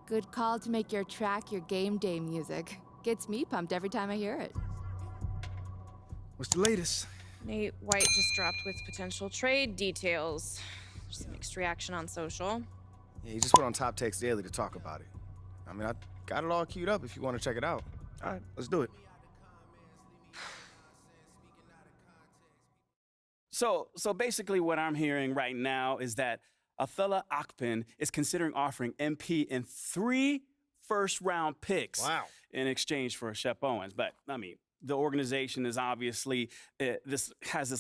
Good call to make your track your game day music. Gets me pumped every time I hear it. What's the latest? Nate White just dropped with potential trade details. Just mixed reaction on social. Yeah, he just went on Top Takes Daily to talk about it. I mean, I got it all queued up if you want to check it out. All right, let's do it. So basically what I'm hearing right now is that Othello Akpin is considering offering MP in 3 first-round picks in exchange for Shep Owens. But, I mean, the organization is obviously, this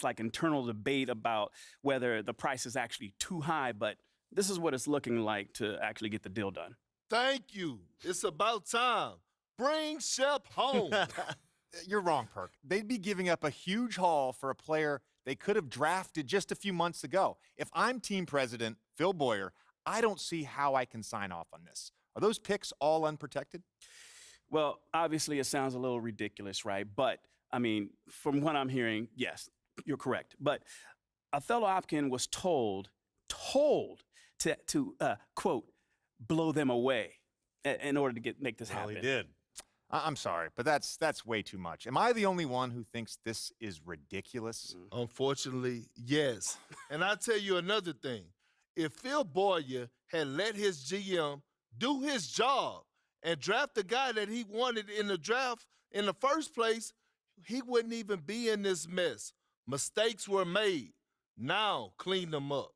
like internal debate about whether the price is actually too high, but this is what it's looking like to actually get the deal done. Thank you. It's about time. Bring Shep home. You're wrong, Perk. They'd be giving up a huge haul for a player they could have drafted just a few months ago. If I'm team president, Phil Boyer, I don't see how I can sign off on this. Are those picks all unprotected? Well, obviously it sounds a little ridiculous, right? But, I mean, from what I'm hearing, yes, you're correct. But Othello Akpin was told to quote, blow them away in order to make this happen. Well, he did. I'm sorry, but that's way too much. Am I the only one who thinks this is ridiculous? Unfortunately, yes. And I'll tell you another thing. If Phil Boyer had let his GM do his job and draft the guy that he wanted in the draft in the first place, he wouldn't even be in this mess. Mistakes were made. Now clean them up.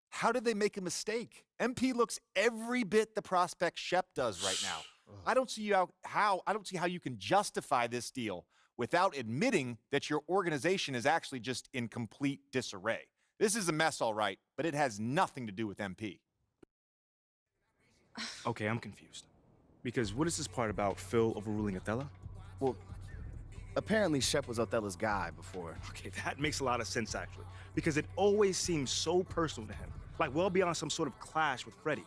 How did they make a mistake? MP looks every bit the prospect Shep does right now. I don't see how you can justify this deal without admitting that your organization is actually just in complete disarray. This is a mess, all right, but it has nothing to do with MP. Okay, I'm confused. Because what is this part about Phil overruling Othello? Well, apparently Shep was Othello's guy before. Okay, that makes a lot of sense, actually. Because it always seems so personal to him. Like well beyond some sort of clash with Freddie.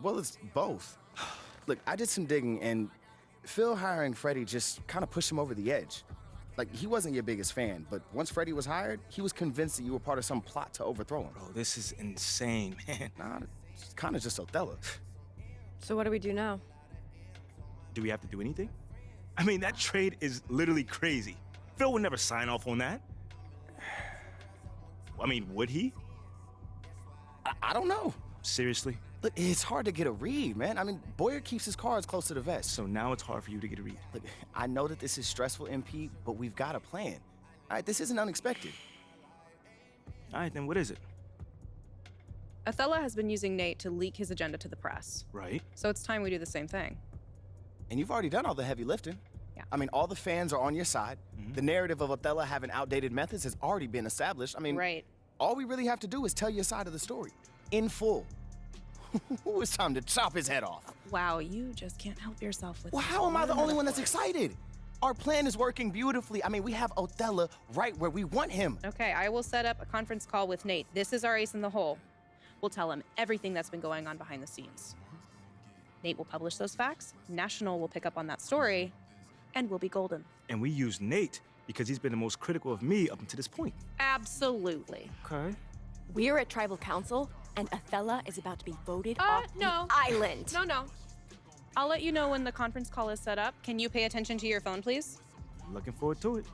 Well, it's both. Look, I did some digging, and Phil hiring Freddie just kind of pushed him over the edge. Like, he wasn't your biggest fan, but once Freddie was hired, he was convinced that you were part of some plot to overthrow him. Bro, this is insane, man. Nah, it's kind of just Othello. So what do we do now? Do we have to do anything? I mean, that trade is literally crazy. Phil would never sign off on that. I mean, would he? I don't know. Seriously? Look, it's hard to get a read, man. I mean, Boyer keeps his cards close to the vest. So now it's hard for you to get a read. Look, I know that this is stressful, MP, but we've got a plan. All right, this isn't unexpected. All right, then what is it? Othello has been using Nate to leak his agenda to the press. Right. So it's time we do the same thing. And you've already done all the heavy lifting. Yeah. I mean, all the fans are on your side. The narrative of Othello having outdated methods has already been established. I mean, Right. all we really have to do is tell your side of the story in full. It's time to chop his head off. Wow, you just can't help yourself with Well, that. how am I the only one that's excited? Our plan is working beautifully. I mean, we have Othello right where we want him. Okay, I will set up a conference call with Nate. This is our ace in the hole. We'll tell him everything that's been going on behind the scenes. Nate will publish those facts, National will pick up on that story, and we'll be golden. And we use Nate because he's been the most critical of me up until this point. Absolutely. Okay. We're at Tribal Council, and Othello is about to be voted off no. the island. No. I'll let you know when the conference call is set up. Can you pay attention to your phone, please? Looking forward to it.